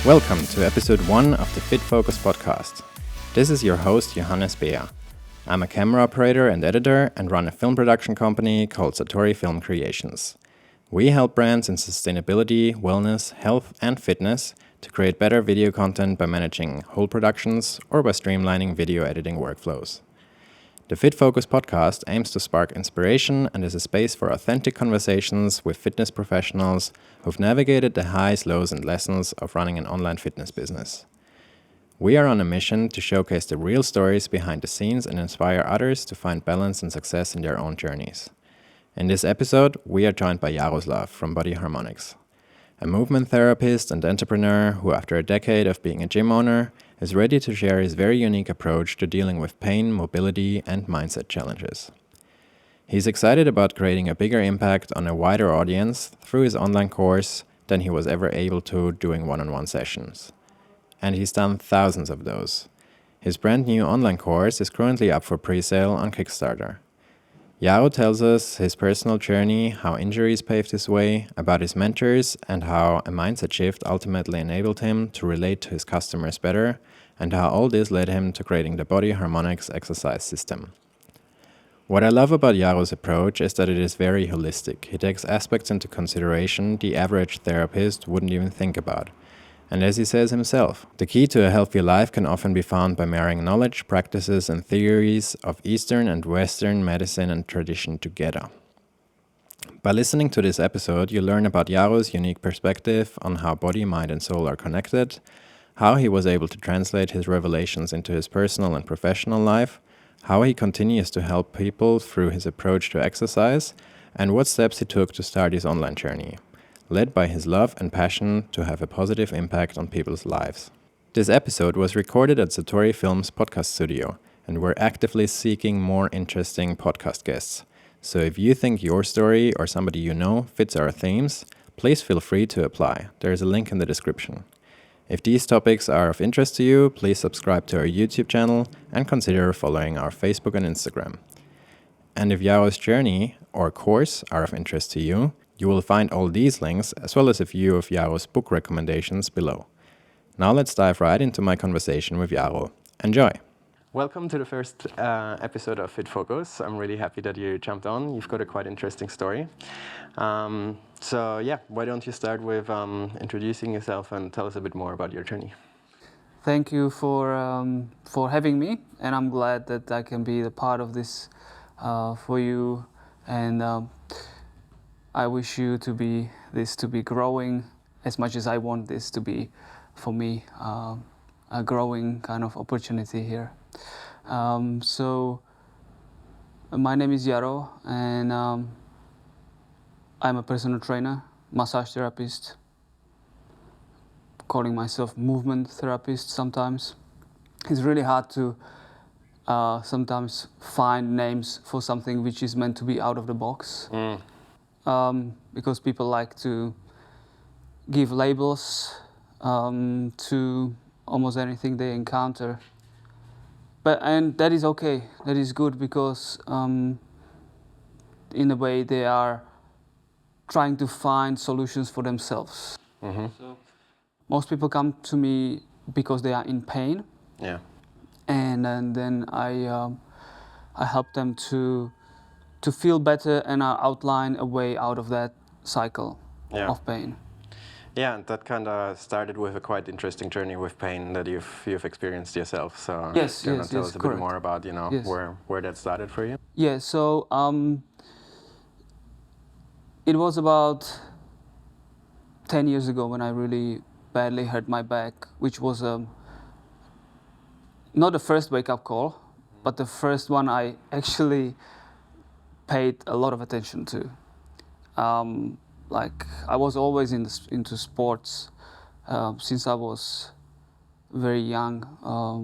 Welcome to episode 1 of the Fit Focus podcast. This is your host Johannes Beer. I'm a camera operator and editor and run a film production company called Satori Film Creations. We help brands in sustainability, wellness, health, and fitness to create better video content by managing whole productions or by streamlining video editing workflows. The Fit Focus podcast aims to spark inspiration and is a space for authentic conversations with fitness professionals who've navigated the highs, lows, and lessons of running an online fitness business. We are on a mission to showcase the real stories behind the scenes and inspire others to find balance and success in their own journeys. In this episode, we are joined by Jaroslav from BodyHarmonix, a movement therapist and entrepreneur who, after a decade of being a gym owner, is ready to share his very unique approach to dealing with pain, mobility, and mindset challenges. He's excited about creating a bigger impact on a wider audience through his online course than he was ever able to doing one-on-one sessions. And he's done thousands of those. His brand new online course is currently up for pre-sale on Kickstarter. Jaro tells us his personal journey, how injuries paved his way, about his mentors, and how a mindset shift ultimately enabled him to relate to his customers better, and how all this led him to creating the BodyHarmonix exercise system. What I love about Jaro's approach is that it is very holistic. He takes aspects into consideration the average therapist wouldn't even think about. And as he says himself, the key to a healthy life can often be found by marrying knowledge, practices, and theories of Eastern and Western medicine and tradition together. By listening to this episode, you learn about Jaro's unique perspective on how body, mind, and soul are connected, how he was able to translate his revelations into his personal and professional life, how he continues to help people through his approach to exercise, and what steps he took to start his online journey, led by his love and passion to have a positive impact on people's lives. This episode was recorded at Satori Film's podcast studio, and we're actively seeking more interesting podcast guests. So if you think your story or somebody you know fits our themes, please feel free to apply. There is a link in the description. If these topics are of interest to you, please subscribe to our YouTube channel and consider following our Facebook and Instagram. And if Jaro's journey or course are of interest to you, you will find all these links as well as a few of Jaro's book recommendations below. Now let's dive right into my conversation with Jaro. Enjoy! Welcome to the first episode of Fit Focus. I'm really happy that you jumped on. You've got a quite interesting story. Why don't you start with introducing yourself and tell us a bit more about your journey. Thank you for having me, and I'm glad that I can be the part of this for you. And I wish you to be growing as much as I want this to be, for me, a growing kind of opportunity here. So my name is Jaro, and I'm a personal trainer, massage therapist, calling myself movement therapist sometimes. It's really hard to sometimes find names for something which is meant to be out of the box. Because people like to give labels to almost anything they encounter. And that is okay, that is good, because in a way they are trying to find solutions for themselves. Mm-hmm. So most people come to me because they are in pain. Yeah. And then I help them to feel better and outline a way out of that cycle of pain. Yeah, and that kind of started with a quite interesting journey with pain that you've experienced yourself. So yes, can you tell us a correct. bit more about where that started for you? Yeah, so it was about 10 years ago when I really badly hurt my back, which was not the first wake-up call, but the first one I actually paid a lot of attention to. I was always into sports since I was very young.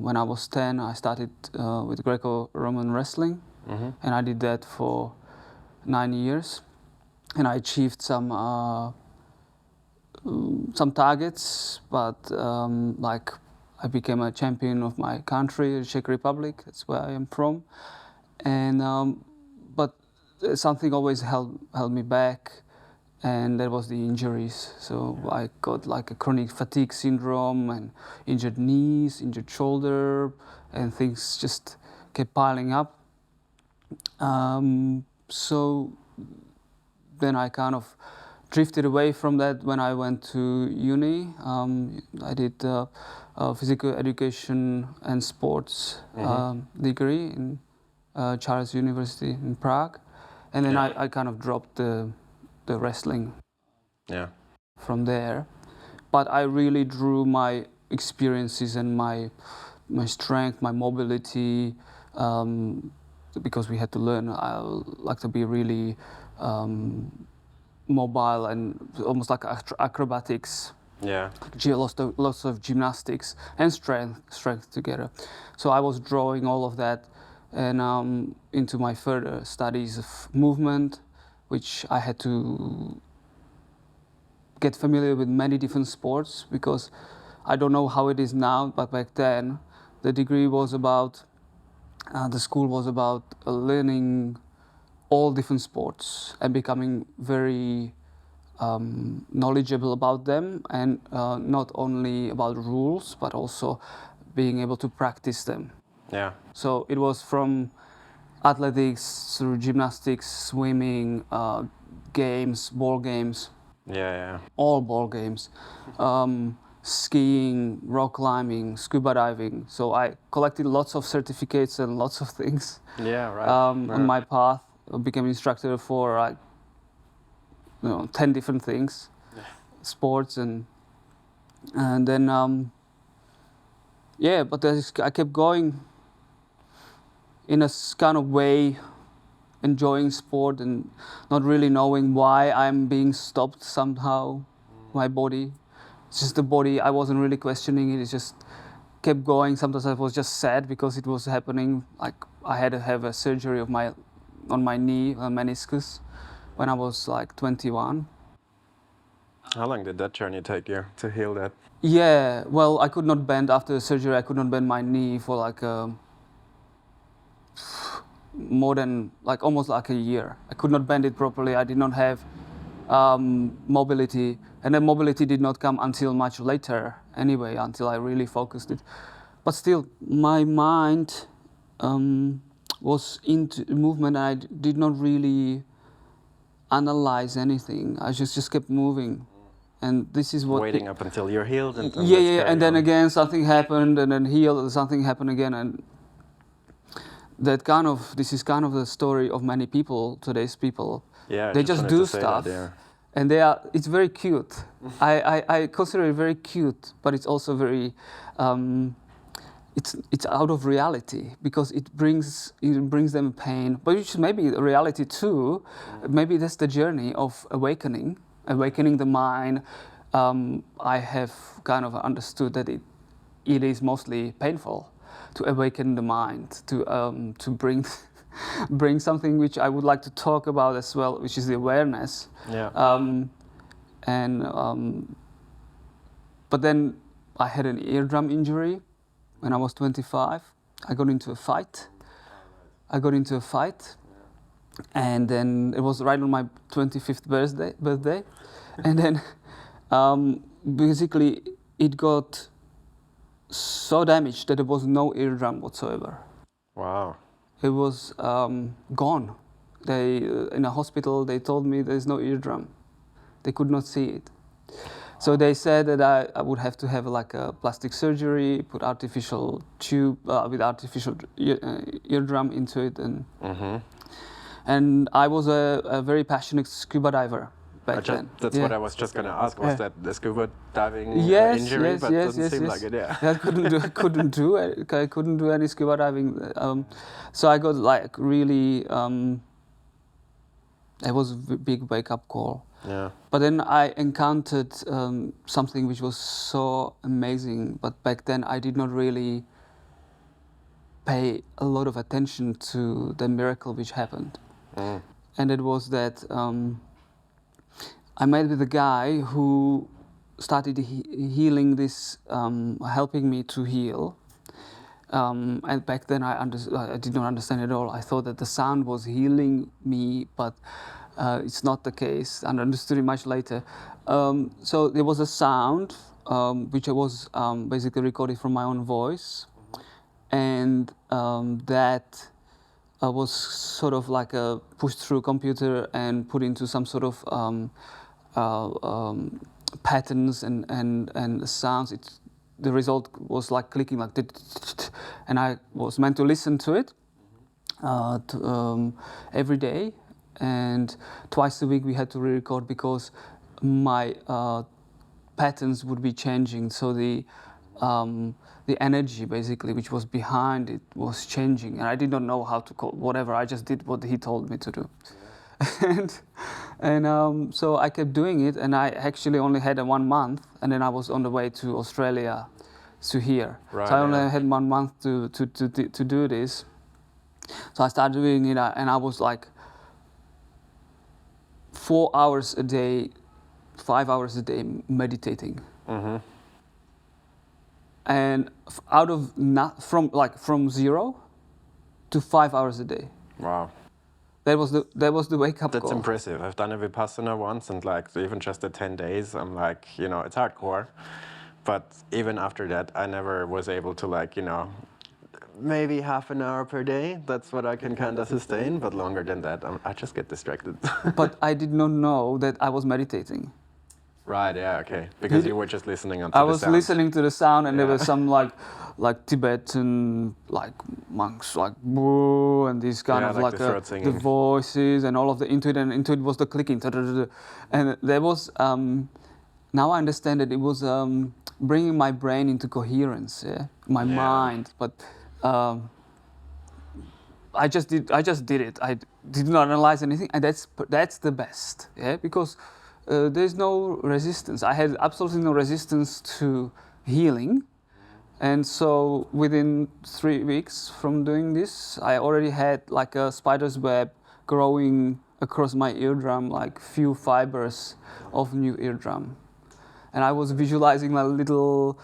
When I was 10, I started with Greco-Roman wrestling, and I did that for 9 years, and I achieved some targets, but I became a champion of my country, the Czech Republic. That's where I am from, and but something always held me back. and that was the injuries. So I got like a chronic fatigue syndrome and injured knees, injured shoulder, and things just kept piling up. So then I kind of drifted away from that when I went to uni. I did physical education and sports degree in Charles University in Prague, and then I kind of dropped the wrestling from there. But I really drew my experiences and my strength, my mobility, because we had to learn. I like to be really mobile and almost like acrobatics. Yeah. Lots of gymnastics and strength together. So I was drawing all of that and into my further studies of movement, which I had to get familiar with many different sports, because I don't know how it is now, but back then the degree was about, the school was about learning all different sports and becoming very knowledgeable about them, and not only about rules, but also being able to practice them. Yeah. So it was from athletics through gymnastics, swimming, games, ball games. Yeah. All ball games, skiing, rock climbing, scuba diving. So I collected lots of certificates and lots of things. Yeah, right. On my path, I became instructor for like 10 different things, sports and then but I kept going in a kind of way, enjoying sport and not really knowing why I'm being stopped somehow. My body, it's just the body. I wasn't really questioning it. It just kept going. Sometimes I was just sad because it was happening. Like I had to have a surgery on my knee, meniscus, when I was like 21. How long did that journey take you to heal that? Yeah, well, I could not bend after the surgery. I could not bend my knee for like more than like almost like a year. I could not bend it properly. I did not have mobility, and then mobility did not come until much later anyway, until I really focused it. But still, my mind was into movement, and I did not really analyze anything. I just kept moving. And this is what waiting up until you're healed, and and then again something happened, and then healed, something happened again, and this is kind of the story of many people, today's people. Yeah, they just do stuff, and it's very cute. I consider it very cute, but it's also very it's out of reality, because it brings them pain, but which may be a reality too. Maybe that's the journey of awakening the mind. I have kind of understood that it is mostly painful to awaken the mind, to bring bring something which I would like to talk about as well, which is the awareness. But then I had an eardrum injury when I was 25. I got into a fight. And then it was right on my 25th birthday. And then basically it got so damaged that there was no eardrum whatsoever. Wow. It was gone. They in a hospital, they told me there's no eardrum. They could not see it. So they said that I would have to have like a plastic surgery, put artificial tube with artificial eardrum into it, and I was a very passionate scuba diver back then. That's what I was just going to ask. Was that the scuba diving injury? Yes, but it doesn't seem like it. Yeah. I couldn't do any scuba diving. So I got like really. It was a big wake-up call. Yeah. But then I encountered something which was so amazing. But back then I did not really pay a lot of attention to the miracle which happened. And it was that I met with a guy who started healing this, helping me to heal. And back then I did not understand at all. I thought that the sound was healing me, but it's not the case. I understood it much later. So there was a sound which I was basically recorded from my own voice, and that was sort of like a pushed through computer and put into some sort of patterns and sounds. The result was like clicking, like, and I was meant to listen to it every day, and twice a week we had to re-record because my patterns would be changing. So the energy basically which was behind it was changing, and I did not know how to call whatever. I just did what he told me to do. and so I kept doing it, and I actually only had 1 month, and then I was on the way to Australia to here. Right, so I only had 1 month to do this. So I started doing it, and I was like 4 hours a day, 5 hours a day meditating. Mm-hmm. And from 0 to 5 hours a day. Wow. That was the wake up call. That's impressive. I've done a Vipassana once, and like even just the 10 days, I'm like, it's hardcore. But even after that, I never was able to maybe half an hour per day. That's what I can kind of sustain. But longer than that, I just get distracted. But I did not know that I was meditating. Right, yeah, okay. Because you were just listening to the sound. I was listening to the sound, and there were some like Tibetan monks, and these kind of the voices and all of the Intuit, and Intuit was the clicking, and there was now I understand that it was bringing my brain into coherence, my mind, but I just did it. I did not analyze anything, and that's the best, because there's no resistance. I had absolutely no resistance to healing. And so within 3 weeks from doing this, I already had like a spider's web growing across my eardrum, like few fibers of new eardrum. And I was visualizing like little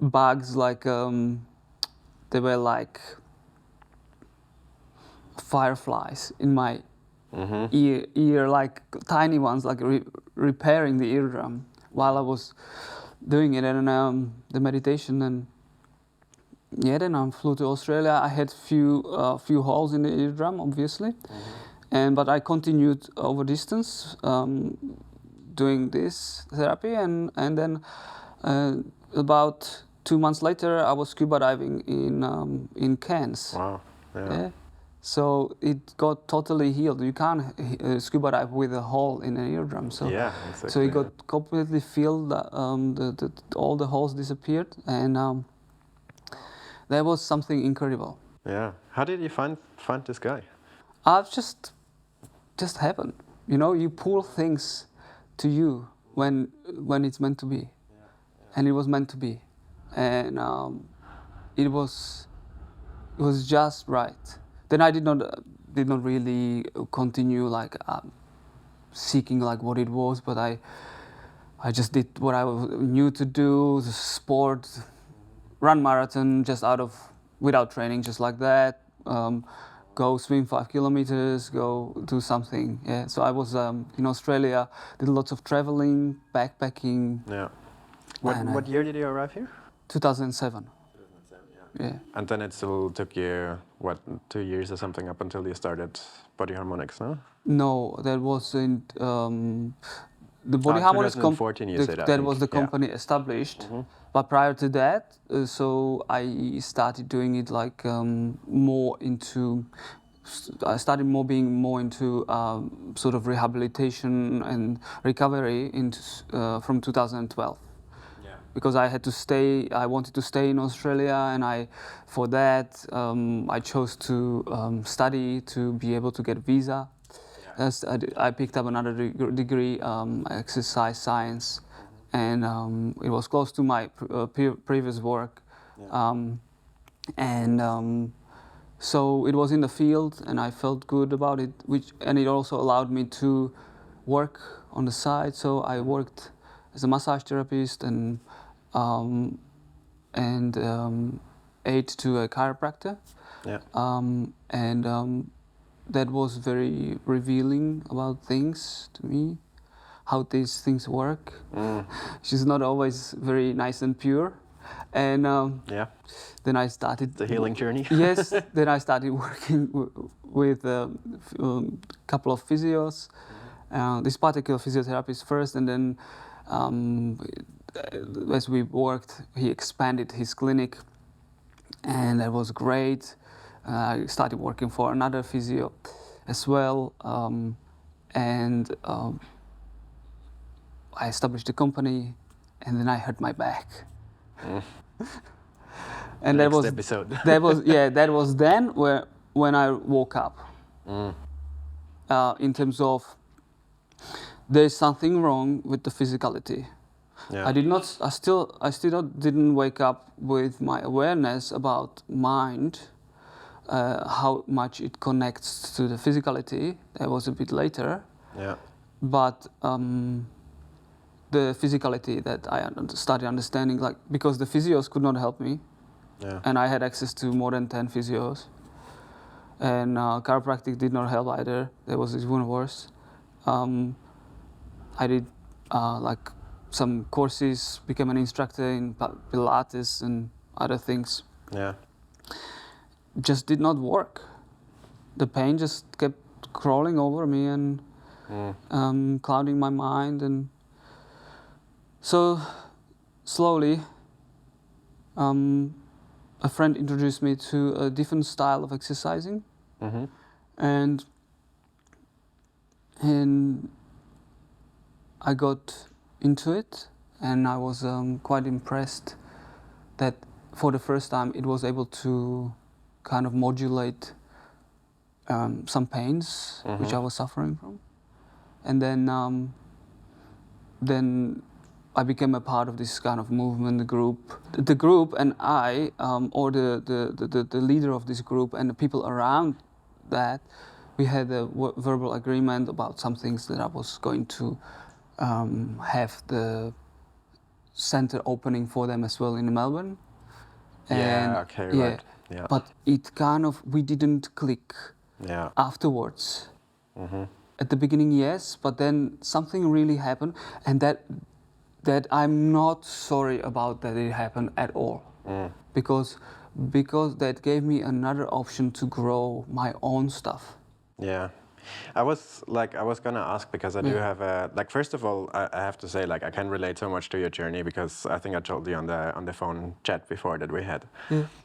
bugs, like they were like fireflies in my ear, like tiny ones, like repairing the eardrum while I was doing it, and the meditation. And then I flew to Australia. I had few holes in the eardrum, obviously, but I continued over distance doing this therapy, and then about 2 months later, I was scuba diving in Cairns. Wow! Yeah. So it got totally healed. You can't scuba dive with a hole in an eardrum. So yeah, exactly. So it got completely filled. All the holes disappeared, and that was something incredible. Yeah. How did you find this guy? Just happened. You pull things to you when it's meant to be, and it was meant to be, and it was just right. Then I did not really continue seeking what it was, but I just did what I knew to do: the sport, run marathon, without training, just like that. Go swim 5 kilometers, go do something. Yeah. So I was in Australia, did lots of traveling, backpacking. Yeah. What year did you arrive here? 2007. Yeah. And then it still took you, 2 years or something up until you started BodyHarmonix, no? No, that was in the BodyHarmonix 2014. You said that was the company established. But prior to that, so I started doing it I started being more into sort of rehabilitation and recovery from 2012. Because I wanted to stay in Australia, and for that I chose to study to be able to get a visa. I picked up another degree, exercise science, and it was close to my previous work, so it was in the field, and I felt good about it. And it also allowed me to work on the side. So I worked as a massage therapist and aide to a chiropractor. Yeah. that was very revealing about things to me, how these things work. She's not always very nice and pure. And then I started... The healing journey. Yes, then I started working with a couple of physios, this particular physiotherapist first, and then as we worked, he expanded his clinic, and that was great. I started working for another physio as well, and I established a company, and then I hurt my back. And Next episode. that was then when I woke up. In terms of there's something wrong with the physicality. Yeah. I still didn't wake up with my awareness about mind, how much it connects to the physicality. That was a bit later. Yeah. But the physicality that I started understanding, like, because the physios could not help me. Yeah. And I had access to more than 10 physios. And chiropractic did not help either. That was even worse. I did like some courses, became an instructor in Pilates and other things. Yeah. Just did not work. The pain just kept crawling over me and clouding my mind. And so slowly, a friend introduced me to a different style of exercising, and I got into it, and I was quite impressed that for the first time it was able to kind of modulate some pains which I was suffering from, and then I became a part of this kind of movement, group. The group and I, or the leader of this group and the people around that, we had a verbal agreement about some things that I was going to have the center opening for them as well in Melbourne. Right. Yeah. But it kind of, we didn't click afterwards. At the beginning, yes, but then something really happened, and that I'm not sorry about that it happened at all, because that gave me another option to grow my own stuff. Yeah. I was gonna ask, because I do have first of all, I have to say, I can relate so much to your journey, because I think I told you on the phone chat before that we had.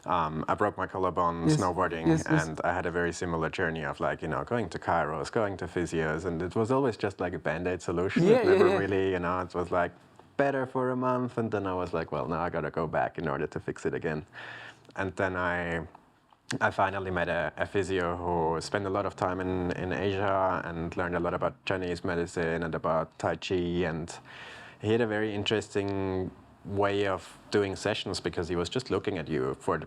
I broke my collarbone snowboarding, and I had a very similar journey of going to Jaros, going to physios, and it was always just like a band-aid solution. It never really, it was like better for a month, and then I was like, well, now I gotta go back in order to fix it again. And then I finally met a physio who spent a lot of time in Asia and learned a lot about Chinese medicine and about Tai Chi, and he had a very interesting way of doing sessions, because he was just looking at you for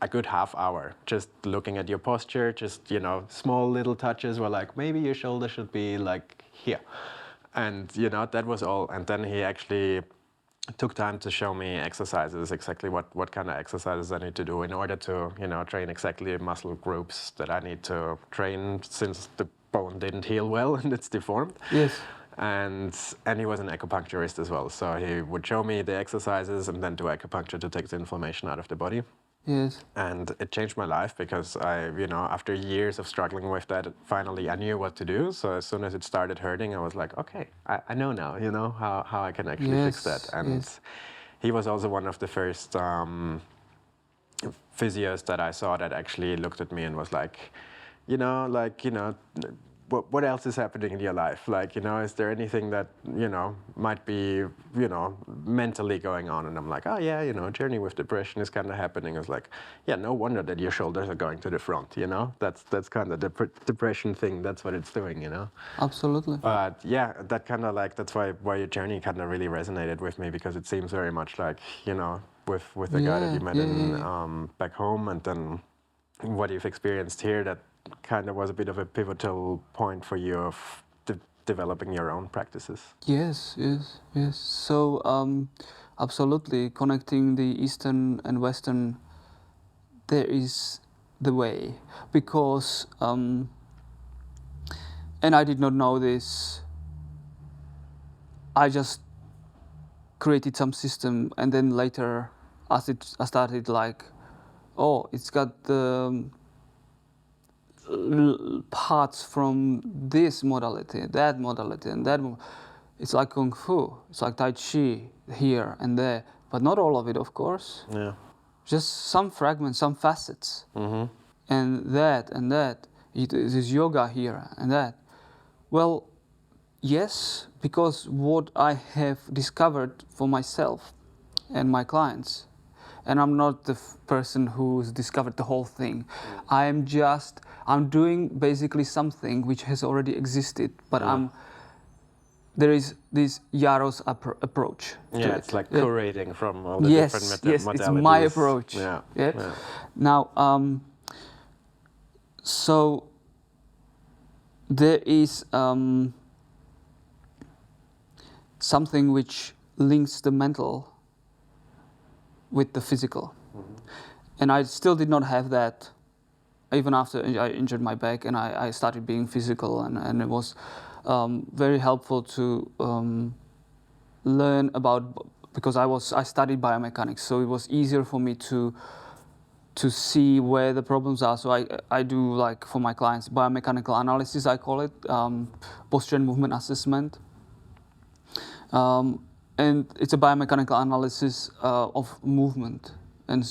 a good half hour, just looking at your posture, just small little touches were like, maybe your shoulder should be like here, and that was all. And then he actually took time to show me exercises, exactly what kind of exercises I need to do in order to train exactly muscle groups that I need to train, since the bone didn't heal well and it's deformed. Yes. And he was an acupuncturist as well, so he would show me the exercises and then do acupuncture to take the inflammation out of the body. Yes. And it changed my life, because I, after years of struggling with that, finally I knew what to do. So as soon as it started hurting, I was like, okay, I know now, how I can actually fix that. And he was also one of the first physios that I saw that actually looked at me and was like, what else is happening in your life? Is there anything that, might be, mentally going on? And I'm like, oh yeah, journey with depression is kind of happening. I was like, yeah, no wonder that your shoulders are going to the front, That's kind of the depression thing, that's what it's doing, Absolutely. But yeah, that kind of that's why your journey kind of really resonated with me, because it seems very much like, with the guy that you met back home, and then what you've experienced here, that kind of was a bit of a pivotal point for you of developing your own practices. Yes. So absolutely, connecting the Eastern and Western, there is the way, because And I did not know this. I just created some system, and then later I started like, oh, it's got the parts from this modality, and that. It's like Kung Fu. It's like Tai Chi here and there, but not all of it, of course. Yeah. Just some fragments, some facets, and that. It is yoga here and that. Well, yes, because what I have discovered for myself and my clients, and I'm not the person who's discovered the whole thing. I'm doing basically something which has already existed, but there is this Jaros approach. Yeah, it's like curating from all the yes, different yes, modalities. it's my approach. Yeah. Now, so there is something which links the mental with the physical. And I still did not have that even after I injured my back and I started being physical, and it was very helpful to learn about, because I studied biomechanics, so it was easier for me to see where the problems are. So I do, like, for my clients, biomechanical analysis, I call it, posture and movement assessment. And it's a biomechanical analysis of movement and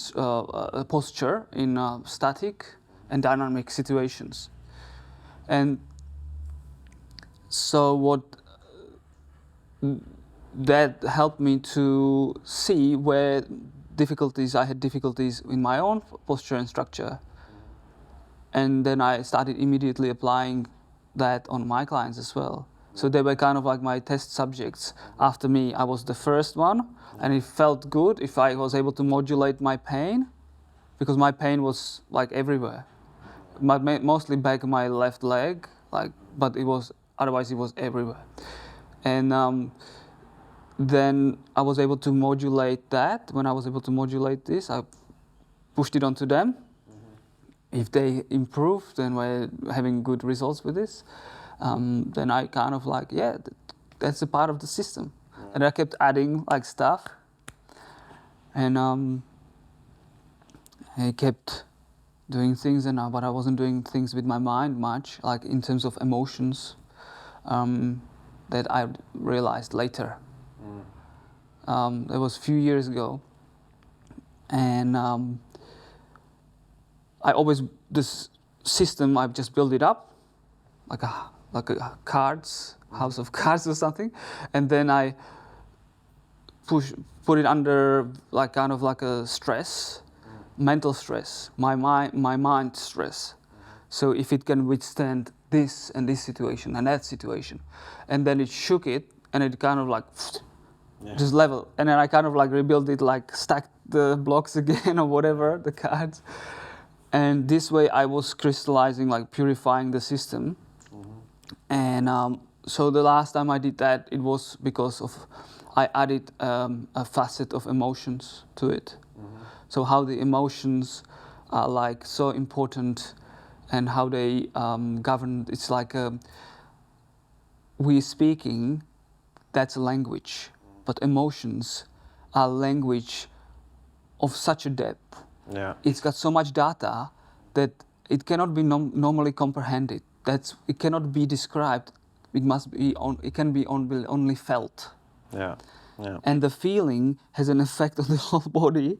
posture in static and dynamic situations. And so what that helped me to see where I had difficulties in my own posture and structure. And then I started immediately applying that on my clients as well. So they were kind of like my test subjects. After me, I was the first one, and it felt good if I was able to modulate my pain, because my pain was like everywhere. Mostly back of my left leg, but otherwise it was everywhere. And then I was able to modulate that. When I was able to modulate this, I pushed it onto them. If they improved and were having good results with this, then I kind of like, that's a part of the system. And I kept adding like stuff, and I kept doing things, but I wasn't doing things with my mind much, like in terms of emotions, that I realized later. That was a few years ago, and this system, I've just built it up, like a house of cards or something, and then I put it under like kind of like a stress, mental stress, my mind stress. So if it can withstand this and this situation and that situation, and then it shook it, and it kind of like just level, and then I kind of like rebuilt it, like stacked the blocks again or whatever, the cards, and this way I was crystallizing, like purifying the system. And so the last time I did that, it was because I added a facet of emotions to it. So how the emotions are like so important, and how they govern. It's like we speaking, that's a language, but emotions are language of such a depth. Yeah. It's got so much data that it cannot be normally comprehended. It cannot be described. It can be only felt. Yeah. And the feeling has an effect on the whole body.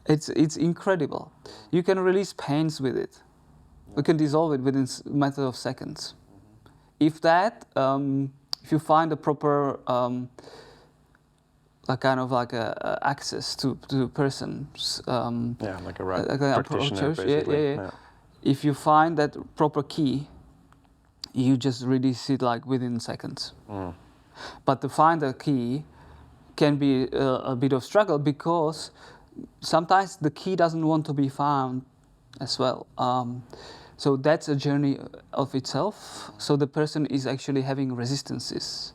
It's incredible. You can release pains with it. You can dissolve it within a matter of seconds. If you find a proper access to persons. Like a right practitioner, basically. Yeah. If you find that proper key, you just release it like within seconds. But to find a key can be a bit of struggle, because sometimes the key doesn't want to be found as well. So that's a journey of itself. So the person is actually having resistances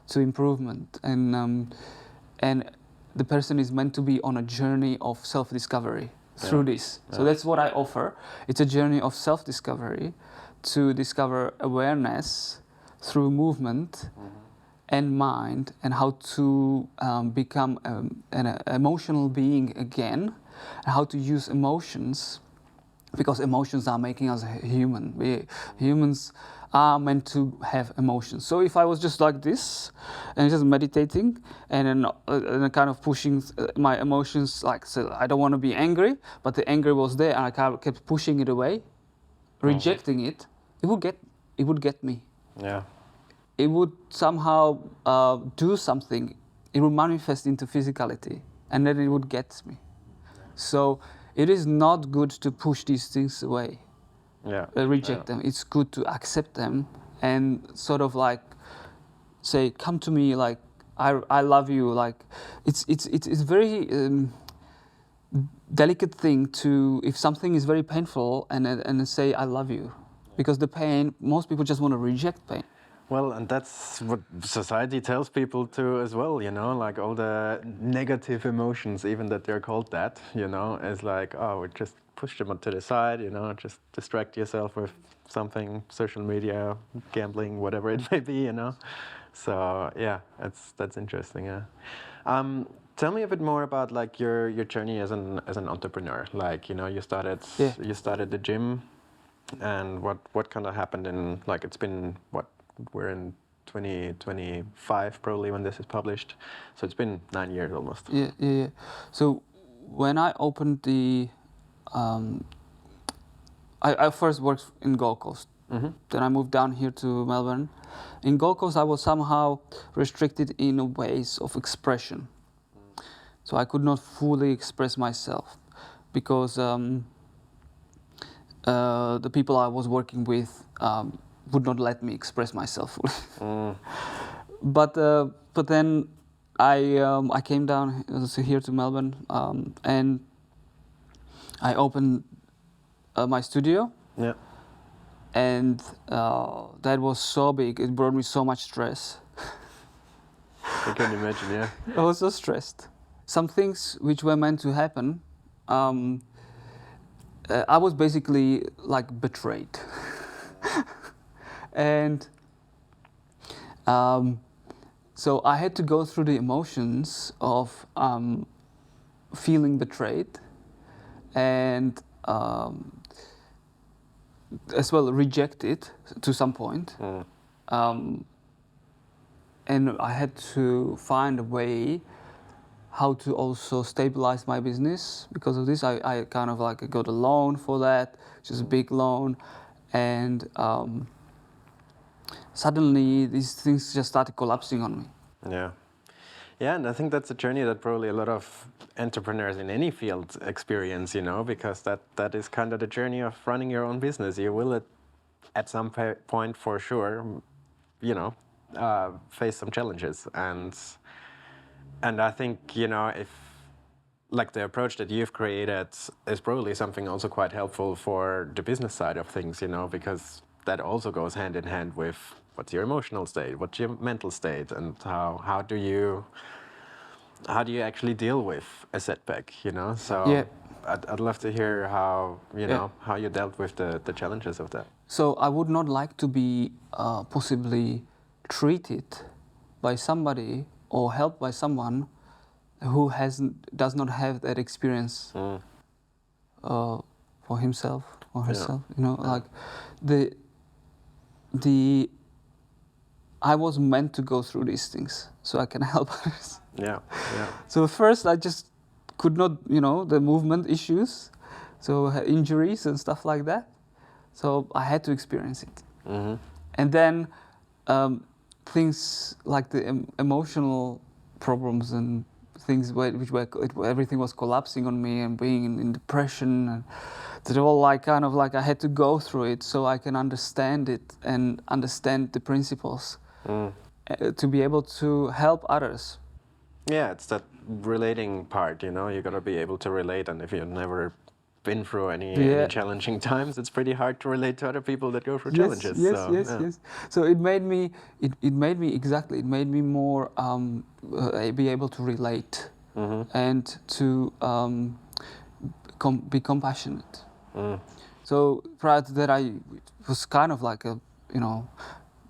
to improvement, and the person is meant to be on a journey of self-discovery through this. So that's what I offer. It's a journey of self-discovery to discover awareness through movement and mind, and how to become an emotional being again, and how to use emotions, because emotions are making us human. Humans are meant to have emotions. So if I was just like this and just meditating and then kind of pushing my emotions, like, so I don't want to be angry, but the anger was there and I kept pushing it away, rejecting it, it would get me. Yeah. It would somehow do something. It would manifest into physicality, and then it would get me. So it is not good to push these things away, reject them. It's good to accept them and sort of like say, come to me, like I love you. Like it's very delicate thing to, if something is very painful, and say I love you, because the pain, most people just want to reject pain. Well, and that's what society tells people to as well, you know, like all the negative emotions, even that they're called that, you know, is like, oh, just push them to the side, you know, just distract yourself with something, social media, gambling, whatever it may be, you know. So yeah, that's interesting. Yeah. Tell me a bit more about like your journey as an entrepreneur. Like, you know, you started the gym, and what kind of happened in, like, it's been what, we're in 2025 probably when this is published, so it's been 9 years almost. Yeah. So when I opened the I first worked in Gold Coast. Then I moved down here to Melbourne. In Gold Coast I was somehow restricted in ways of expression, so I could not fully express myself because the people I was working with would not let me express myself fully. But then I came down here to Melbourne, and I opened my studio. Yeah. And that was so big. It brought me so much stress. I can imagine. Yeah. I was so stressed. Some things which were meant to happen, I was basically like betrayed. And so I had to go through the emotions of feeling betrayed, and as well rejected to some point. And I had to find a way how to also stabilize my business. Because of this, I kind of like got a loan for that, which is a big loan, and suddenly these things just started collapsing on me. Yeah, and I think that's a journey that probably a lot of entrepreneurs in any field experience, you know, because that is kind of the journey of running your own business. You will at some point for sure, you know, face some challenges, and I think, you know, if like the approach that you've created is probably something also quite helpful for the business side of things, you know, because that also goes hand in hand with what's your emotional state, what's your mental state, and how do you actually deal with a setback, you know? So yeah. I'd love to hear how, you know, how you dealt with the challenges of that. So I would not like to be possibly treated by somebody or helped by someone who does not have that experience for himself or herself. You know, like I was meant to go through these things so I can help others. Yeah. So first I just could not, you know, the movement issues, so injuries and stuff like that. So I had to experience it. And then things like the emotional problems and things everything was collapsing on me, and being in depression, and that all like kind of like I had to go through it so I can understand it and understand the principles to be able to help others. Yeah, it's that relating part, you know, you gotta be able to relate, and if you've never been through any challenging times, it's pretty hard to relate to other people that go through challenges. Yes. So it made me more be able to relate and to be compassionate. So prior to that, I was kind of like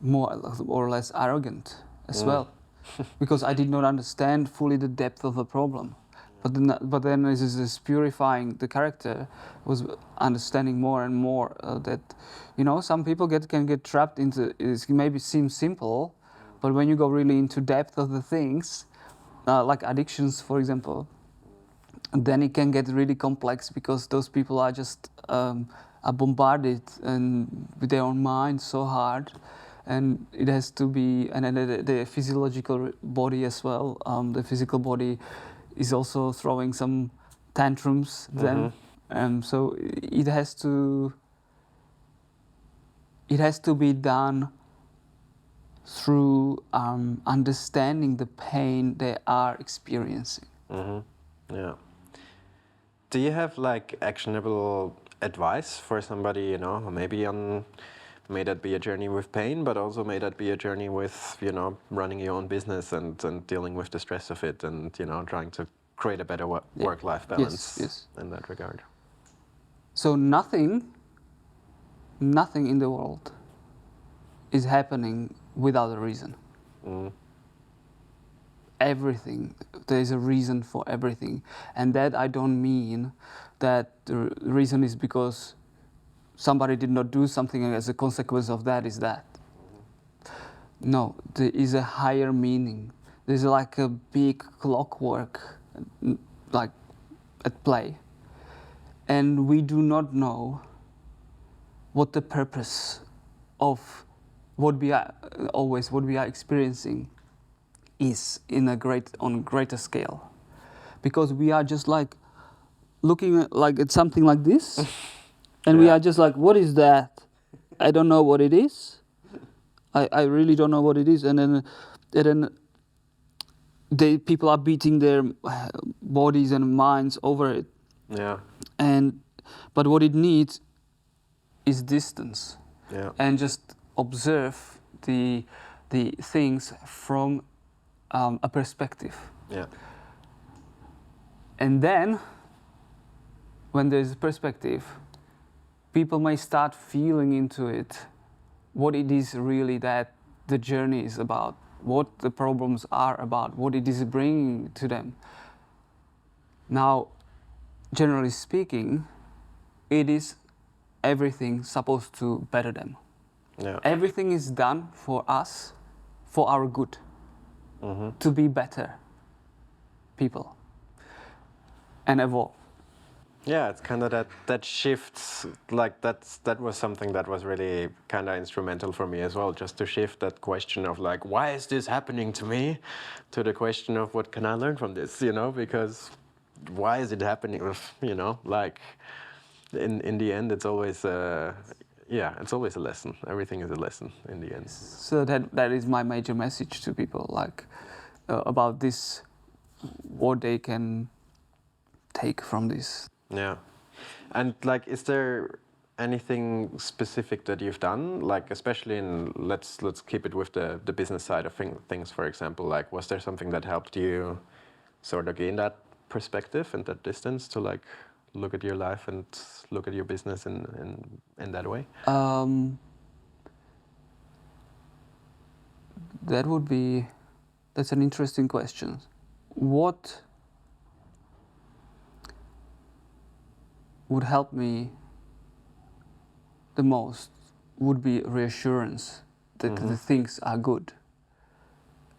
more or less arrogant as well, because I did not understand fully the depth of the problem. But then this purifying the character was understanding more and more that, some people can get trapped into it. Maybe seems simple, but when you go really into depth of the things, like addictions, for example, then it can get really complex, because those people are just are bombarded and with their own mind so hard, and it has to be, and then the physiological body as well. The physical body is also throwing some tantrums then, so it has to be done through understanding the pain they are experiencing. Yeah. Do you have like actionable advice for somebody, maybe may that be a journey with pain, but also may that be a journey with, running your own business and dealing with the stress of it, and, trying to create a better work-life balance in that regard? So nothing in the world is happening without a reason. Everything, there is a reason for everything. And that I don't mean that the reason is because somebody did not do something and as a consequence of that is that. No, there is a higher meaning. There's like a big clockwork like at play. And we do not know what the purpose of what we are experiencing is on a greater scale, because we are just like looking at something like this, and we are just like, what is that? I don't know what it is. I really don't know what it is. And then people are beating their bodies and minds over it. Yeah. But what it needs is distance. Yeah. And just observe the things from a perspective. Yeah. And then, when there's a perspective, people may start feeling into it, what it is really that the journey is about, what the problems are about, what it is bringing to them. Now, generally speaking, it is everything supposed to better them. Yeah. Everything is done for us, for our good, to be better people and evolve. Yeah, it's kind of that shifts, like that was something that was really kind of instrumental for me as well, just to shift that question of like, why is this happening to me, to the question of what can I learn from this, because why is it happening, like in the end it's always it's always a lesson. Everything is a lesson in the end. So that is my major message to people, like about this, what they can take from this. Yeah. And like, is there anything specific that you've done, like especially in, let's keep it with the business side of things, for example, like was there something that helped you sort of gain that perspective and that distance to like look at your life and look at your business in that way? That's an interesting question. What would help me the most would be reassurance that the things are good,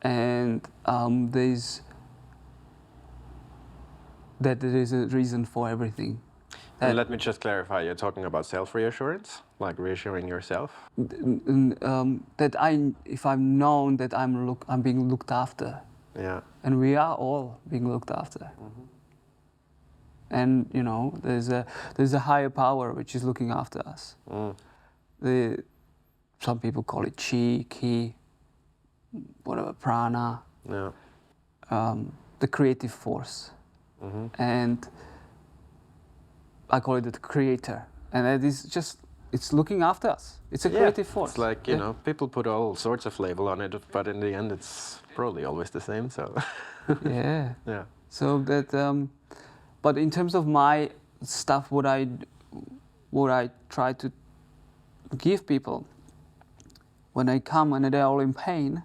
and there is a reason for everything. And let me just clarify, you're talking about self-reassurance, like reassuring yourself? That if I'm known that I'm being looked after. Yeah. And we are all being looked after. And there's a higher power which is looking after us. Some people call it chi, ki, whatever, prana. Yeah. The creative force. And I call it the creator. And it is just, it's looking after us. It's a creative force. It's like, people put all sorts of label on it, but in the end it's probably always the same, so. Yeah. Yeah. So that, but in terms of my stuff, what I what I try to give people when they come and they're all in pain,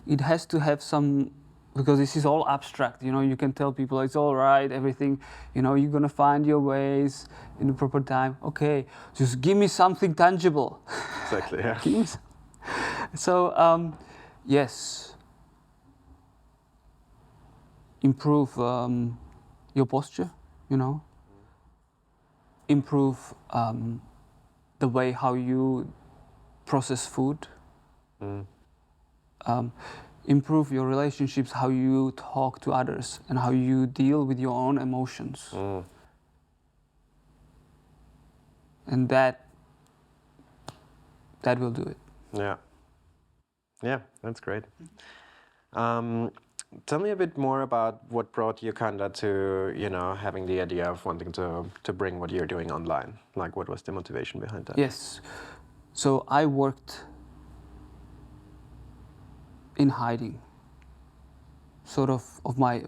it has to have some, because this is all abstract, you know, you can tell people it's all right, everything, you know, you're gonna find your ways in the proper time. Okay, just give me something tangible. Exactly, yeah. Give me so, yes, improve your posture, you know, improve the way how you process food, improve your relationships, how you talk to others and how you deal with your own emotions. And that will do it. Yeah. Yeah, that's great. Tell me a bit more about what brought you kind of to, you know, having the idea of wanting to bring what you're doing online. Like, what was the motivation behind that? Yes. So I worked in hiding, sort of my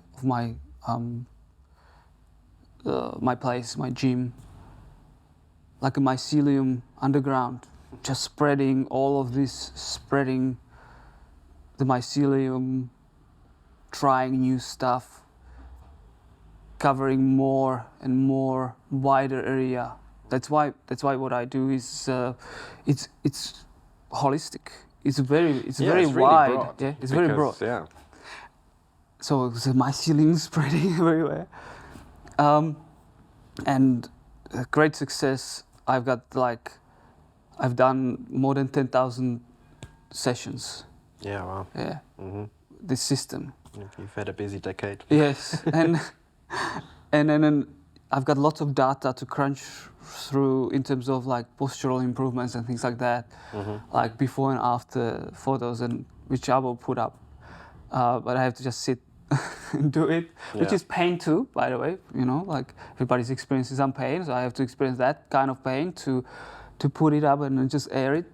place, my gym, like a mycelium underground, just spreading all of this, spreading the mycelium, trying new stuff, covering more and more wider area. That's why what I do is it's holistic. It's very really wide. broad, Yeah, it's very broad. Yeah. So the mycelium spreading everywhere, and great success. I've done more than 10,000 sessions. Yeah, wow. Yeah, this system. You've had a busy decade. Yes, and then I've got lots of data to crunch through in terms of like postural improvements and things like that, like before and after photos, and which I will put up. But I have to just sit and do it, which is pain too, by the way. You know, like everybody's experiencing some pain, so I have to experience that kind of pain to put it up and then just air it.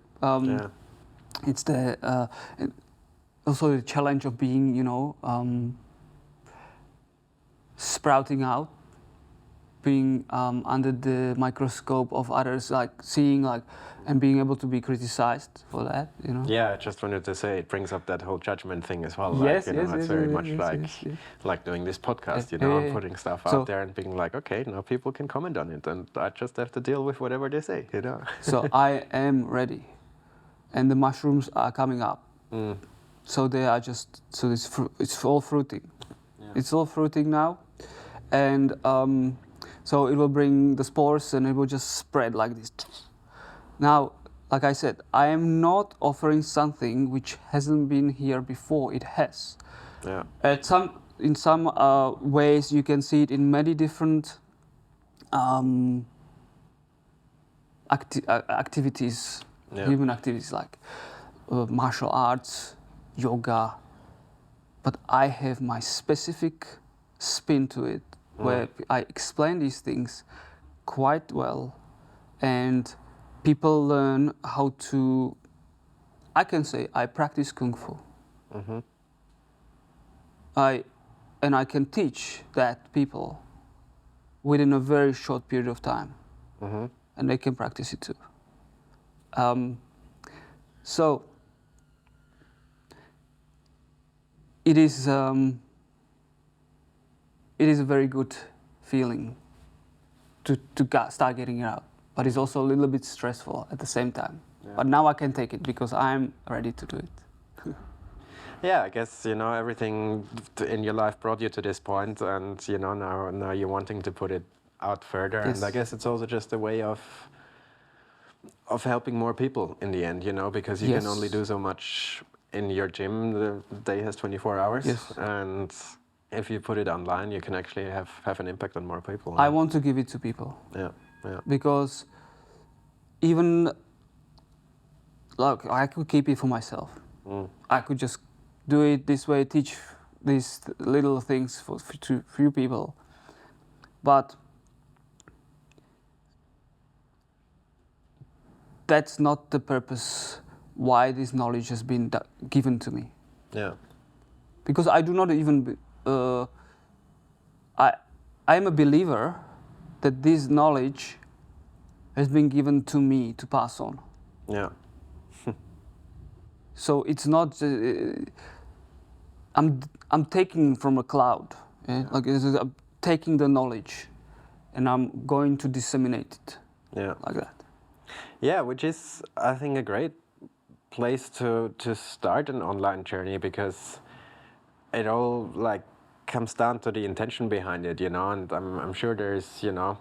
It's the also the challenge of being, you know, sprouting out, being under the microscope of others, like seeing, like, and being able to be criticized for that, you know. Yeah, I just wanted to say it brings up that whole judgment thing as well. Yes, like, you know, yes, it's yes, very yes, much yes, like doing this podcast, you Yeah, know, yeah, yeah. putting stuff So- out there and being like, okay, now people can comment on it, and I just have to deal with whatever they say, you know. So I am ready, and the mushrooms are coming up. So they are just, so it's all fruiting. It's all fruiting now, and so it will bring the spores and it will just spread like this. Now, like I said, I am not offering something which hasn't been here before. It has. Yeah. In some ways, you can see it in many different activities, human activities like martial arts, yoga. But I have my specific spin to it, where I explain these things quite well, and people learn how to. I can say I practice kung fu. I can teach that people within a very short period of time, and they can practice it too. So it is a very good feeling to start getting it out, but it's also a little bit stressful at the same time. But now I can take it because I'm ready to do it. Yeah, I guess, you know, everything in your life brought you to this point, and, you know, now you're wanting to put it out further. Yes. And I guess it's also just a way of helping more people in the end, you know, because you can only do so much in your gym. The day has 24 hours. Yes. And if you put it online, you can actually have an impact on more people. I want to give it to people. Yeah, yeah. Because even, look, I could keep it for myself. I could just do it this way, teach these little things for few people. But that's not the purpose why this knowledge has been given to me. Yeah. Because I do not even, I am a believer that this knowledge has been given to me to pass on. Yeah. So it's not. I'm taking from a cloud. Yeah? Like I'm taking the knowledge, and I'm going to disseminate it. Yeah. Like that. Yeah, which is, I think, a great place to start an online journey, because it all like comes down to the intention behind it, you know. And I'm sure there's, you know,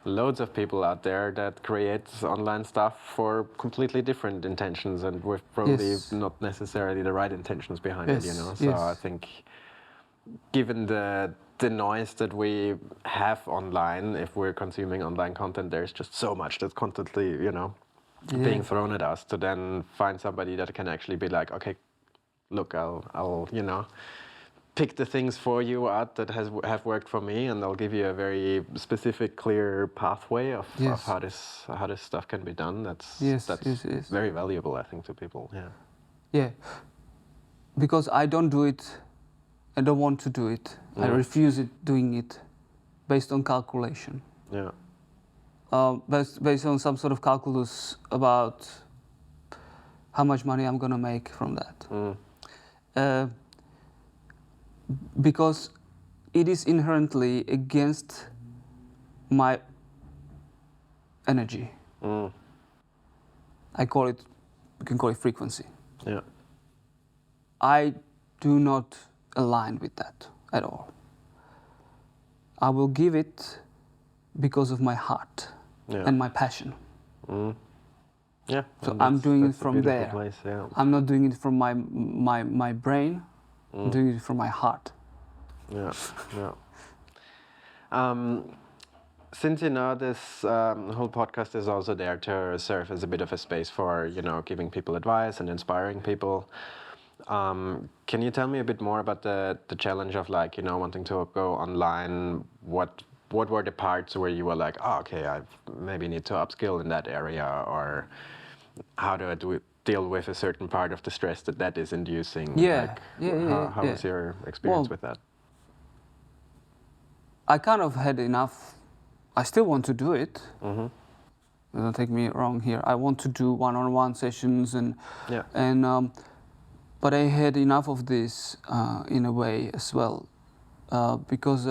loads of people out there that create online stuff for completely different intentions and with probably not necessarily the right intentions behind it, you know. So I think, given the noise that we have online, if we're consuming online content, there's just so much that's constantly, you know, being thrown at us, to then find somebody that can actually be like, okay, look, I'll you know, pick the things for you out that have worked for me, and I'll give you a very specific, clear pathway of how this stuff can be done. That's very valuable, I think, to people. Yeah. Yeah. Because I don't do it, I don't want to do it. I refuse doing it based on calculation. Yeah. Based on some sort of calculus about how much money I'm gonna make from that. Because it is inherently against my energy. I call it, we can call it frequency. Yeah. I do not align with that at all. I will give it because of my heart and my passion. Yeah. So I'm doing it from there. Place, yeah. I'm not doing it from my brain. I'm doing it from my heart. Yeah, yeah. Since, you know, this whole podcast is also there to serve as a bit of a space for, you know, giving people advice and inspiring people, can you tell me a bit more about the challenge of, like, you know, wanting to go online? What were the parts where you were like, oh, okay, I maybe need to upskill in that area, or how do I deal with a certain part of the stress that is inducing? Yeah, like, how was your experience with that? I kind of had enough. I still want to do it. Don't take me wrong here. I want to do one-on-one sessions but I had enough of this in a way as well, because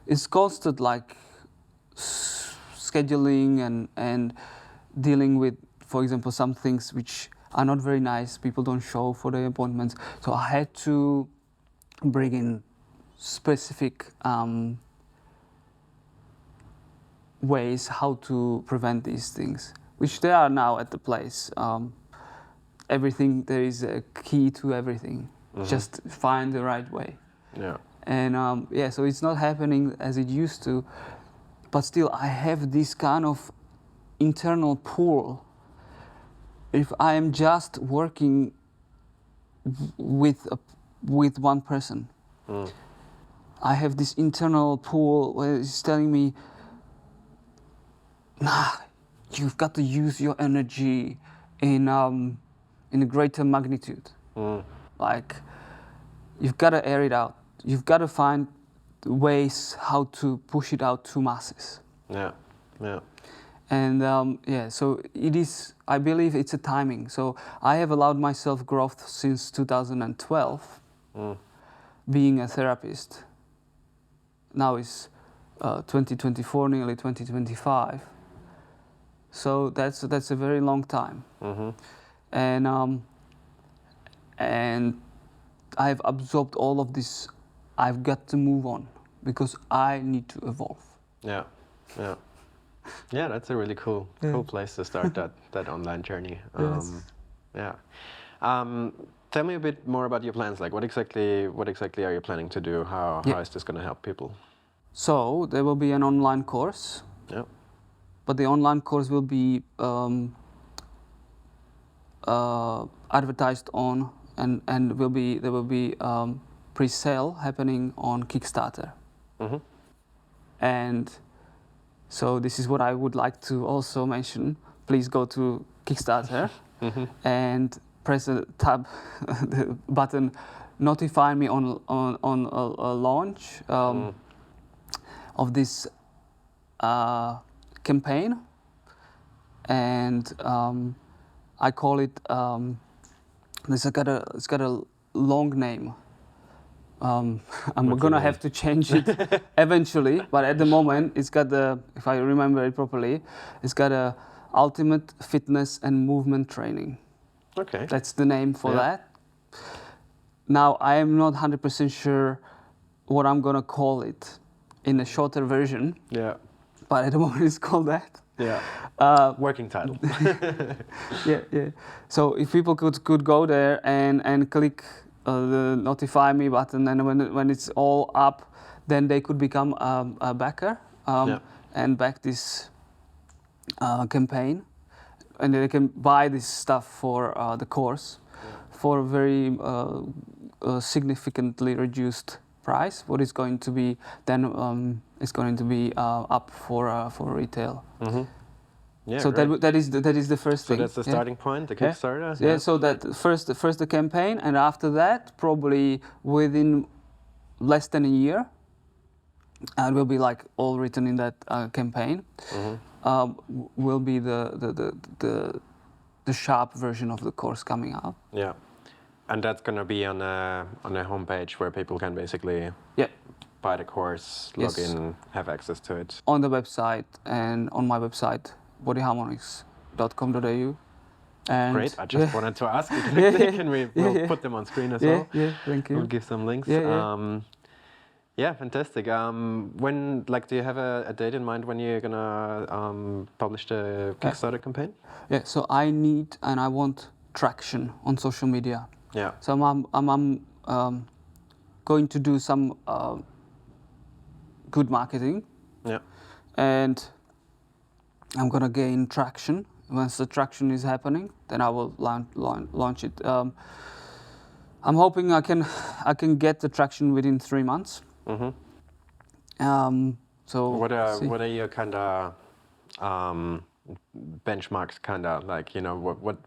it's constant, like scheduling and dealing with, for example, some things which are not very nice. People don't show for the appointments, so I had to bring in specific ways how to prevent these things, which they are now at the place. Everything, there is a key to everything. Just find the right way. Yeah. And so it's not happening as it used to, but still I have this kind of internal pull. If I am just working with one person, I have this internal pull where it's telling me, nah, you've got to use your energy in a greater magnitude. Like, you've got to air it out. You've got to find ways how to push it out to masses. Yeah, yeah. And so it is, I believe it's a timing. So I have allowed myself growth since 2012, being a therapist. Now it's 2024, nearly 2025. So that's a very long time. And I've absorbed all of this. I've got to move on because I need to evolve. Yeah, yeah. Yeah, that's a really cool place to start that online journey. Yeah. Tell me a bit more about your plans. Like, what exactly are you planning to do? How is this going to help people? So there will be an online course. Yeah. But the online course will be advertised on, and there will be pre-sale happening on Kickstarter. And so this is what I would like to also mention. Please go to Kickstarter and press the tab, the button, notify me on a launch of this campaign. and I call it. It's got a long name. I'm gonna have to change it eventually, but at the moment it's got if I remember it properly, it's got a ultimate fitness and movement training. Okay. That's the name for that. Now I am not 100% sure what I'm gonna call it in a shorter version. Yeah. But at the moment it's called that. Yeah. Working title. Yeah. So if people could go there and click the notify me button, and when it's all up, then they could become a backer and back this campaign, and they can buy this stuff for the course for a very significantly reduced price. What is going to be then is going to be up for retail. Mm-hmm. Yeah, so that is the first thing. So that's the starting point, the Kickstarter. Yeah. So that first the campaign, and after that, probably within less than a year, it will be like all written in that campaign. Mm-hmm. Will be the sharp version of the course coming out. Yeah, and that's gonna be on a homepage where people can basically buy the course, log in, have access to it. On the website and on my website, BodyHarmonix.com.au. Great, I just wanted to ask you, we'll put them on screen as well. Yeah, thank you. We'll give some links. Yeah, fantastic. When, do you have a date in mind when you're gonna publish the Kickstarter campaign? Yeah, so I need and I want traction on social media. Yeah. So I'm going to do some good marketing. Yeah. And I'm gonna gain traction. Once the traction is happening, then I will launch it. I'm hoping I can get the traction within 3 months. Mm-hmm. So what are your kind of benchmarks? Kind of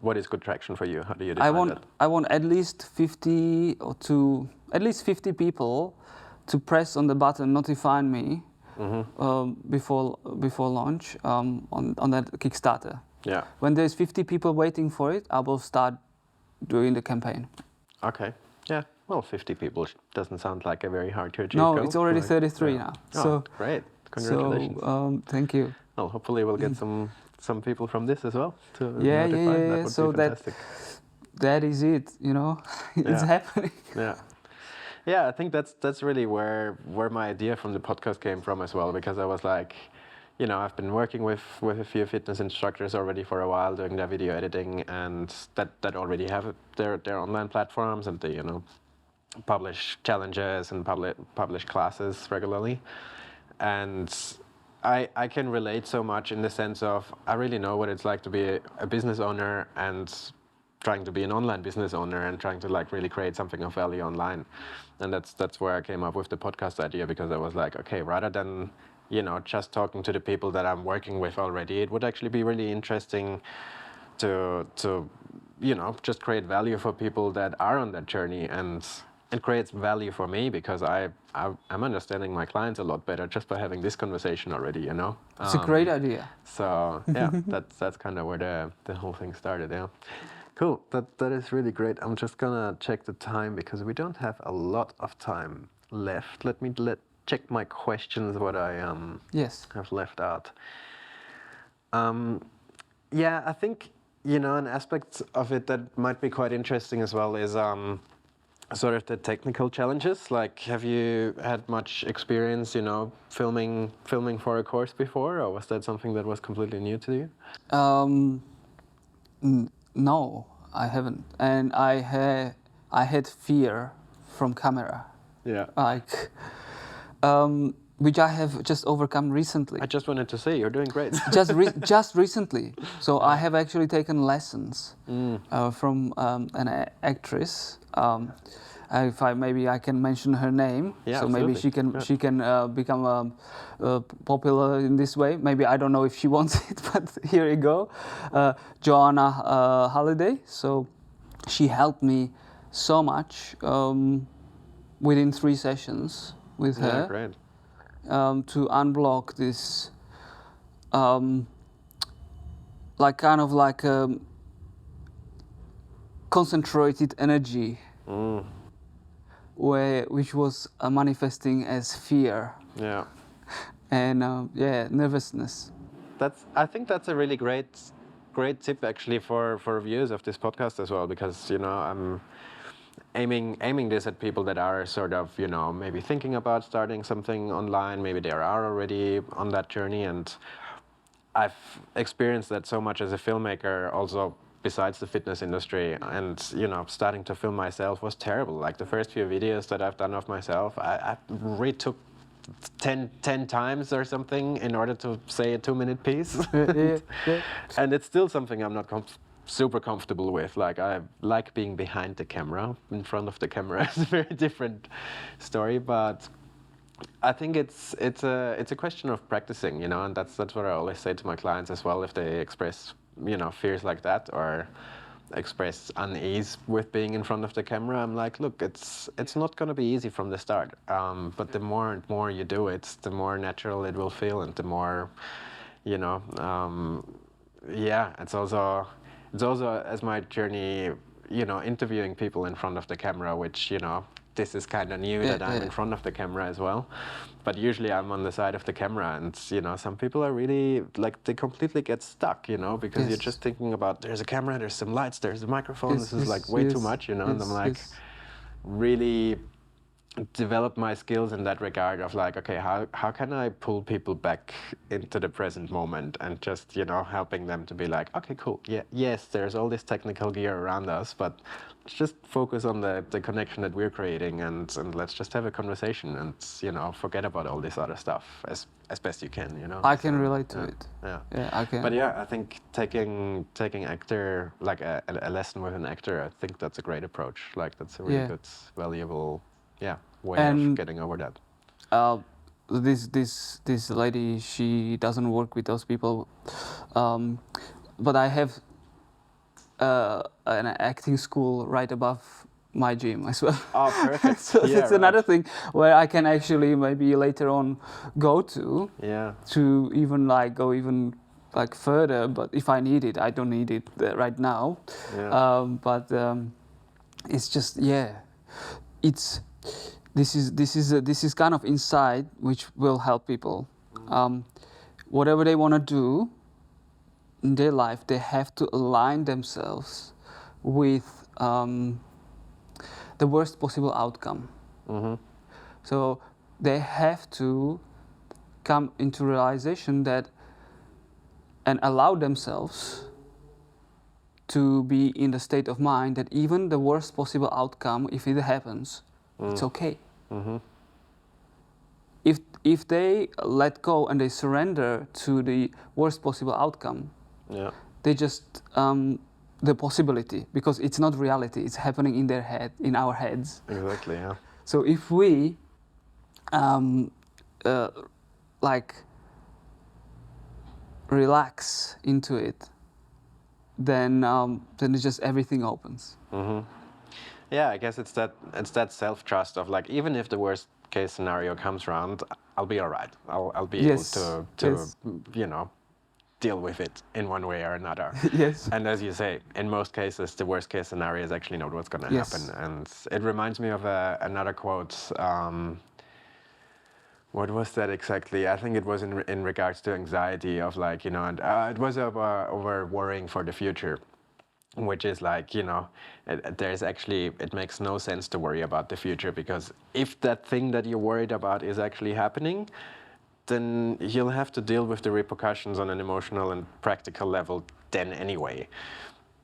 what is good traction for you? How do you define that? I want at least 50 people to press on the button notify me before launch on that Kickstarter. Yeah. When there's 50 people waiting for it, I will start doing the campaign. Okay. Yeah. Well, 50 people doesn't sound like a very hard to achieve No, goal. it's already 33 now. Oh, so great! Congratulations. So thank you. Well, hopefully we'll get some people from this as well to notify. That would so be fantastic. that is it. It's happening. Yeah. Yeah, I think that's really where my idea from the podcast came from as well, because I was like, I've been working with a few fitness instructors already for a while, doing their video editing, and that already have their online platforms, and they publish challenges and publish classes regularly, and I can relate so much in the sense of I really know what it's like to be a business owner and trying to be an online business owner and trying to really create something of value online. And that's where I came up with the podcast idea, because I was like, okay, rather than just talking to the people that I'm working with already, it would actually be really interesting to just create value for people that are on that journey, and it creates value for me because I'm understanding my clients a lot better just by having this conversation already, It's a great idea. So yeah, that's kind of where the whole thing started. Yeah. Cool. That is really great. I'm just gonna check the time because we don't have a lot of time left. Let me check my questions. What I have left out. Yeah, I think an aspect of it that might be quite interesting as well is sort of the technical challenges. Like, have you had much experience, filming for a course before, or was that something that was completely new to you? No, I haven't, and I had fear from camera. Yeah. Which I have just overcome recently. I just wanted to say you're doing great. just recently. So I have actually taken lessons from an actress. If maybe I can mention her name. Yeah, so absolutely. maybe she can become popular in this way. Maybe I don't know if she wants it, but here you go. Joanna Holiday. So she helped me so much within 3 sessions with her. Yeah, great. To unblock this like kind of like concentrated energy, which was manifesting as fear. Yeah. And nervousness. I think that's a really great tip actually for viewers of this podcast as well, because I'm aiming this at people that are sort of maybe thinking about starting something online, maybe they are already on that journey, and I've experienced that so much as a filmmaker also besides the fitness industry, and starting to film myself was terrible. Like the first few videos that I've done of myself, I retook 10 times or something in order to say a 2-minute piece. And it's still something I'm not super comfortable with. Like I like being behind the camera. In front of the camera is a very different story, but I think it's a question of practicing, and that's what I always say to my clients as well if they express fears like that or express unease with being in front of the camera. I'm like, look, it's not going to be easy from the start, but the more and more you do it, the more natural it will feel, and the more it's also as my journey interviewing people in front of the camera, which this is kind of new that I'm in front of the camera as well. But usually I'm on the side of the camera, and some people are really like they completely get stuck, because you're just thinking about there's a camera, there's some lights, there's a microphone. This is like way too much, and I'm like really develop my skills in that regard of like, okay, how can I pull people back into the present moment and just helping them to be like, okay, cool, yes, there's all this technical gear around us, but let's just focus on the connection that we're creating, and let's just have a conversation, and forget about all this other stuff as best you can. I can relate to it. Yeah, I can. But I think taking actor, like a lesson with an actor, I think that's a great approach. Like that's a really good, valuable way of getting over that. This lady, she doesn't work with those people, but I have an acting school right above my gym as well. Oh, perfect. So that's another thing where I can actually maybe later on go to even like go even like further, but if I need it, I don't need it right now. But it's just it's this is kind of insight which will help people. Whatever they want to do in their life, they have to align themselves with the worst possible outcome. So they have to come into realization that and allow themselves to be in the state of mind that even the worst possible outcome, if it happens, it's okay. If they let go and they surrender to the worst possible outcome, they just the possibility, because it's not reality, it's happening in their head, in our heads. Exactly, yeah. So if we like relax into it, then it's just everything opens. Yeah, I guess it's that self-trust of like, even if the worst case scenario comes around, I'll be all right. I'll be able to deal with it in one way or another. And as you say, in most cases, the worst case scenario is actually not what's going to happen. And it reminds me of another quote. What was that exactly? I think it was in regards to anxiety of like, and it was over worrying for the future, which is like, it makes no sense to worry about the future, because if that thing that you're worried about is actually happening, then you'll have to deal with the repercussions on an emotional and practical level then anyway.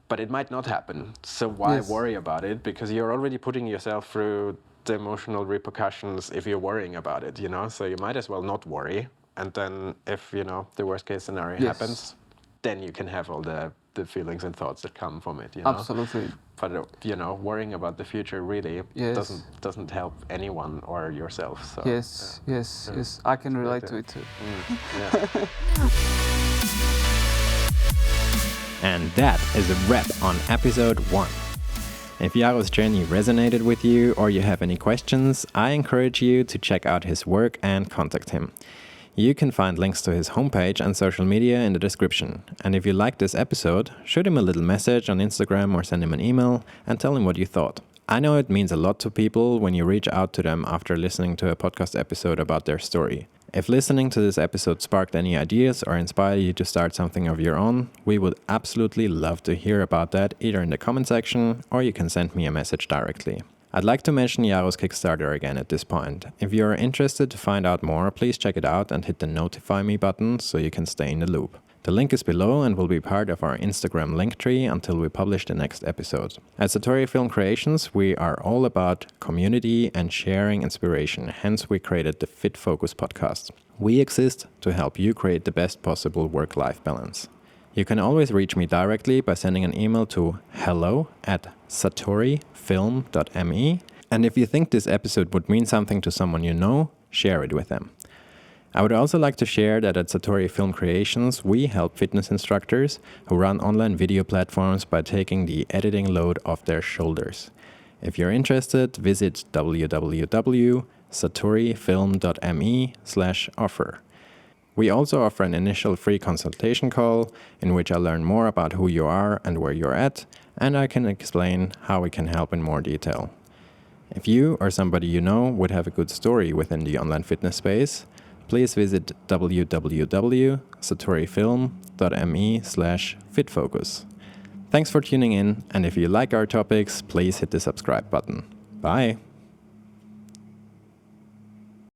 But it might not happen. So why worry about it? Because you're already putting yourself through the emotional repercussions if you're worrying about it, So you might as well not worry. And then if, the worst case scenario happens, then you can have all the feelings and thoughts that come from it, Absolutely. But worrying about the future really doesn't help anyone or yourself. So yes, I can relate to it too. And that is a wrap on episode 1. If Jaro's journey resonated with you or you have any questions, I encourage you to check out his work and contact him. You can find links to his homepage and social media in the description. And if you liked this episode, shoot him a little message on Instagram or send him an email and tell him what you thought. I know it means a lot to people when you reach out to them after listening to a podcast episode about their story. If listening to this episode sparked any ideas or inspired you to start something of your own, we would absolutely love to hear about that either in the comment section or you can send me a message directly. I'd like to mention Jaro's Kickstarter again at this point. If you are interested to find out more, please check it out and hit the notify me button so you can stay in the loop. The link is below and will be part of our Instagram link tree until we publish the next episode. At Satori Film Creations, we are all about community and sharing inspiration, hence we created the Fit Focus podcast. We exist to help you create the best possible work-life balance. You can always reach me directly by sending an email to hello@satorifilm.me, and if you think this episode would mean something to someone you know, share it with them. I would also like to share that at Satori Film Creations, we help fitness instructors who run online video platforms by taking the editing load off their shoulders. If you're interested, visit www.satorifilm.me/offer. We also offer an initial free consultation call in which I learn more about who you are and where you're at, and I can explain how we can help in more detail. If you or somebody you know would have a good story within the online fitness space, please visit www.satorifilm.me/fitfocus. Thanks for tuning in, and if you like our topics, please hit the subscribe button. Bye!